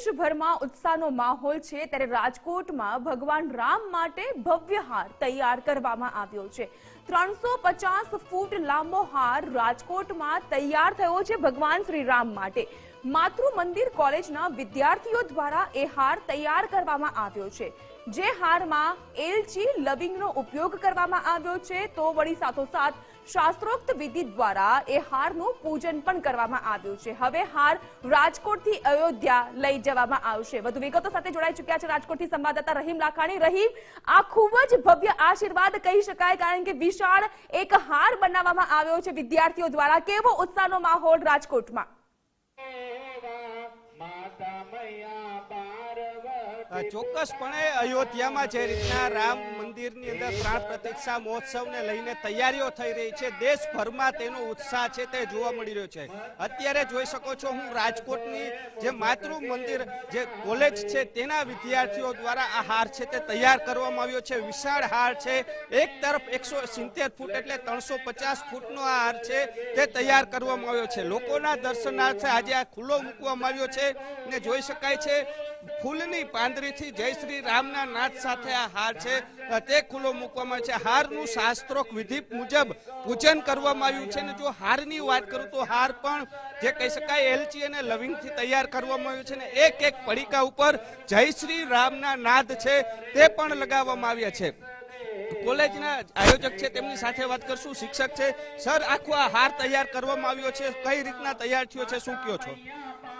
દેશભરમાં ઉત્સાહનો માહોલ છે ત્યારે રાજકોટમાં ભગવાન રામ માટે ભવ્ય હાર તૈયાર કરવામાં આવ્યો છે। 350 ફૂટ લાંબો હાર રાજકોટમાં તૈયાર થયો છે ભગવાન શ્રી રામ માટે। માતૃ મંદિર કોલેજના વિદ્યાર્થીઓ દ્વારા એ હાર તૈયાર કરવામાં આવ્યો છે, જે હારમાં એલચી લવિંગનો ઉપયોગ કરવામાં આવ્યો છે। તો વળી સાથોસાથ શાસ્ત્રોક્ત વિધિ દ્વારા એ હારનું પૂજન પણ કરવામાં આવ્યું છે। હવે હાર રાજકોટથી અયોધ્યા લઈ જવામાં આવશે। વધુ વિગતો સાથે જોડાઈ ચૂક્યા છે રાજકોટથી સંવાદદાતા રહીમ લાખાણી। રહીમ, આ ખૂબ જ ભવ્ય આશીર્વાદ કહી શકાય, કારણ કે વિશાળ એક હાર બનાવવામાં આવ્યો છે વિદ્યાર્થીઓ દ્વારા। કેવો ઉત્સાહનો માહોલ રાજકોટમાં? ચોક્કસપણે અયોધ્યામાં જે રીતના રામ મંદિરની અંદર પ્રાણ પ્રતિષ્ઠા મહોત્સવને લઈને તૈયારીઓ થઈ રહી છે, દેશભરમાં તેનો ઉત્સાહ છે તે જોવા મળી રહ્યો છે। અત્યારે જોઈ શકો છો, હું રાજકોટની જે માતૃ મંદિર જે કોલેજ છે તેના વિદ્યાર્થીઓ દ્વારા આ હાર છે તે તૈયાર કરવામાં આવ્યો છે। વિશાળ હાર છે, એક તરફ 170 ફૂટ એટલે 350 ફૂટનો આ હાર છે તે તૈયાર કરવામાં આવ્યો છે। લોકોના દર્શનાર્થે આજે આ ખુલ્લો મૂકવામાં આવ્યો છે ને જોઈ શકાય છે ફૂલની પાંદડીથી જય શ્રી રામના નાદ સાથે આ હાર છે તે ખુલ્લો મૂકવામાં આવ્યો છે। હારનું શાસ્ત્રોક્ત વિધિ મુજબ પૂજન કરવામાં આવ્યું છે ને જો હારની વાત કરું તો હાર પણ જે કહી શકાય એલચી અને લવિંગથી તૈયાર કરવામાં આવ્યું છે ને એક એક પડીકા ઉપર જય શ્રી રામના નાદ છે તે પણ લગાવવામાં આવ્યા છે। કોલેજના આયોજક છે તેમની સાથે વાત કરશું, શિક્ષક છે। સર, આખો આ હાર તૈયાર કરવામાં આવ્યો છે, કઈ રીતના તૈયાર થયો છે, શું કહો છો?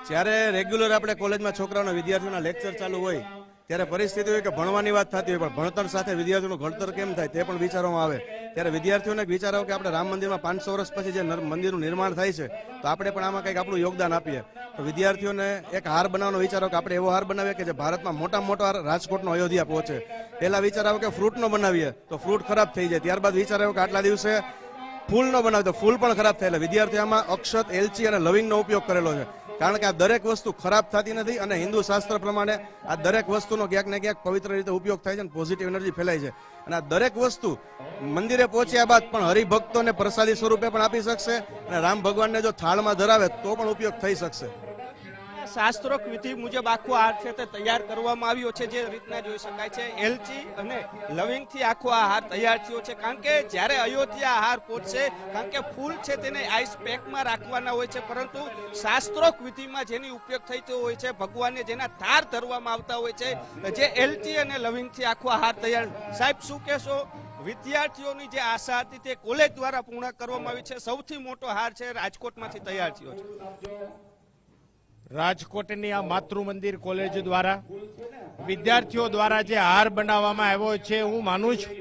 જ્યારે રેગ્યુલર આપણે કોલેજમાં છોકરાઓના વિદ્યાર્થીઓના લેક્ચર ચાલુ હોય ત્યારે પરિસ્થિતિ હોય કે ભણવાની વાત થતી હોય, પણ ભણતર સાથે વિદ્યાર્થીઓનું ઘડતર કેમ થાય તે પણ વિચારવામાં આવે। ત્યારે વિદ્યાર્થીઓને વિચારો કે આપણે રામ મંદિરમાં 500 વર્ષ પછી જે મંદિરનું નિર્માણ થાય છે તો આપણે પણ આમાં કંઈક આપણું યોગદાન આપીએ। તો વિદ્યાર્થીઓને એક હાર બનાવવાનો વિચારો કે આપણે એવો હાર બનાવીએ કે જે ભારતમાં મોટામાં મોટો હાર રાજકોટનો અયોધ્યા પહોંચે। પહેલા વિચાર આવ્યો કે ફ્રૂટનો બનાવીએ તો ફ્રૂટ ખરાબ થઈ જાય, ત્યારબાદ વિચાર આવ્યો કે આટલા દિવસે ફૂલનો બનાવીએ તો ફૂલ પણ ખરાબ થાય। એટલે વિદ્યાર્થીઓમાં અક્ષત, એલચી અને લવિંગનો ઉપયોગ કરેલો છે, કારણ કે આ દરેક વસ્તુ ખરાબ થતી નથી અને હિન્દુ શાસ્ત્ર પ્રમાણે આ દરેક વસ્તુનો ક્યાંક ને ક્યાંક પવિત્ર રીતે ઉપયોગ થાય છે અને પોઝિટિવ એનર્જી ફેલાય છે। અને આ દરેક વસ્તુ મંદિરે પહોંચ્યા બાદ પણ હરિભક્તોને પ્રસાદી સ્વરૂપે પણ આપી શકશે અને રામ ભગવાનને જો થાળમાં ધરાવે તો પણ ઉપયોગ થઈ શકશે। શાસ્ત્રોક્ત વિધિ મુજબ આખો હાર છે તે તૈયાર કરવામાં આવ્યો છે, જે રીતના જોઈ શકાય છે એલચી અને લવિંગથી આખો આ હાર તૈયાર થયો છે। કારણ કે જ્યારે અયોધ્યા હાર પહોંચશે, કારણ કે ફૂલ છે તેને આઈસ પેકમાં રાખવાના હોય છે, પરંતુ શાસ્ત્રોક્ત વિધિમાં જેની ઉપયોગ થતો હોય છે, ભગવાનને જેના તાર ધરવામાં આવતા હોય છે, જે એલચી અને લવિંગથી આખો આ હાર તૈયાર। સાહેબ, શું કહેશો? વિદ્યાર્થીઓની જે આશા હતી તે કોલેજ દ્વારા પૂર્ણ કરવામાં આવી છે, સૌથી મોટો હાર છે રાજકોટમાંથી તૈયાર થયો છે। રાજકોટની આ માતૃ મંદિર કોલેજ દ્વારા વિદ્યાર્થીઓ દ્વારા જે હાર બનાવવામાં આવ્યો છે, હું માનું છું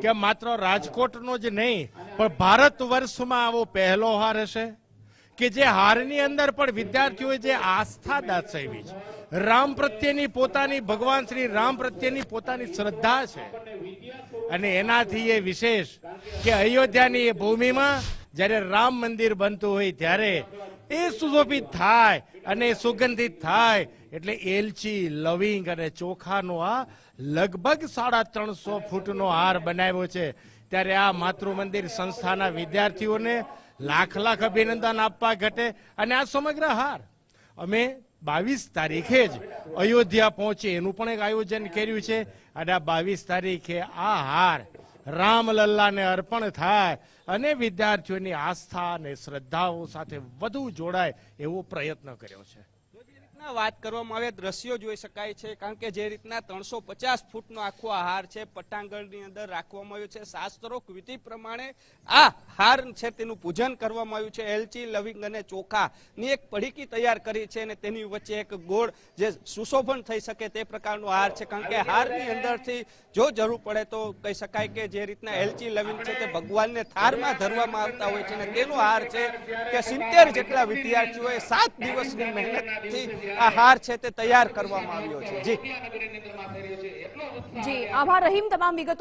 કે માત્ર રાજકોટનો જ નહીં પણ ભારત વર્ષમાં આવો પહેલો હાર હશે કે જે હારની અંદર પણ વિદ્યાર્થીઓએ જે આસ્થા દર્શાવી છે, રામ પ્રત્યેની પોતાની, ભગવાન શ્રી રામ પ્રત્યેની પોતાની શ્રદ્ધા છે, અને એનાથી એ વિશેષ કે અયોધ્યાની એ ભૂમિમાં જ્યારે રામ મંદિર બનતું હોય ત્યારે એ સુશોભિત થાય અને સુગંધિત થાય એટલે એલચી, લવિંગ અને ચોખાનો આ લગભગ 350 ફૂટનો હાર બનાવ્યો છે। ત્યારે આ માતૃ મંદિર સંસ્થાના વિદ્યાર્થીઓને લાખ લાખ અભિનંદન આપવા ઘટે। અને આ સમગ્ર હાર અમે 22 તારીખે જ અયોધ્યા પહોંચે એનું પણ એક આયોજન કર્યું છે, અને આ 22 તારીખે આ હાર રામલલ્લાને અર્પણ થાય અને વિદ્યાર્થીઓની આસ્થા અને શ્રદ્ધાઓ સાથે વધુ જોડાય એવો પ્રયત્ન કર્યો છે। વાત કરવામાં આવે દ્રશ્યો જોઈ શકાય છે, કારણ કે જે રીતના 350 ફૂટનો આખો આ હાર છે પટાંગણની અંદર રાખવામાં આવ્યો છે। શાસ્ત્રોક્ત વિધિ પ્રમાણે આ હાર છે તેનું પૂજન કરવામાં આવ્યું છે। એલચી, લવિંગ અને ચોખાની એક પડીકી તૈયાર કરી છે અને તેની વચ્ચે એક ગોળ જે સુશોભન થઈ શકે તે પ્રકારનો હાર છે, કારણ કે હારની અંદરથી જો જરૂર પડે તો કહી શકાય કે જે રીતના એલચી, લવિંગ છે તે ભગવાનને થાળમાં ધરવામાં આવતા હોય છે અને તેનો હાર છે કે 70 જેટલા વિદ્યાર્થીઓએ 7 દિવસની મહેનતથી આ હાર છે તે તૈયાર કરવામાં આવ્યો છે। જી આભાર રહીમ, તમામ વિગતો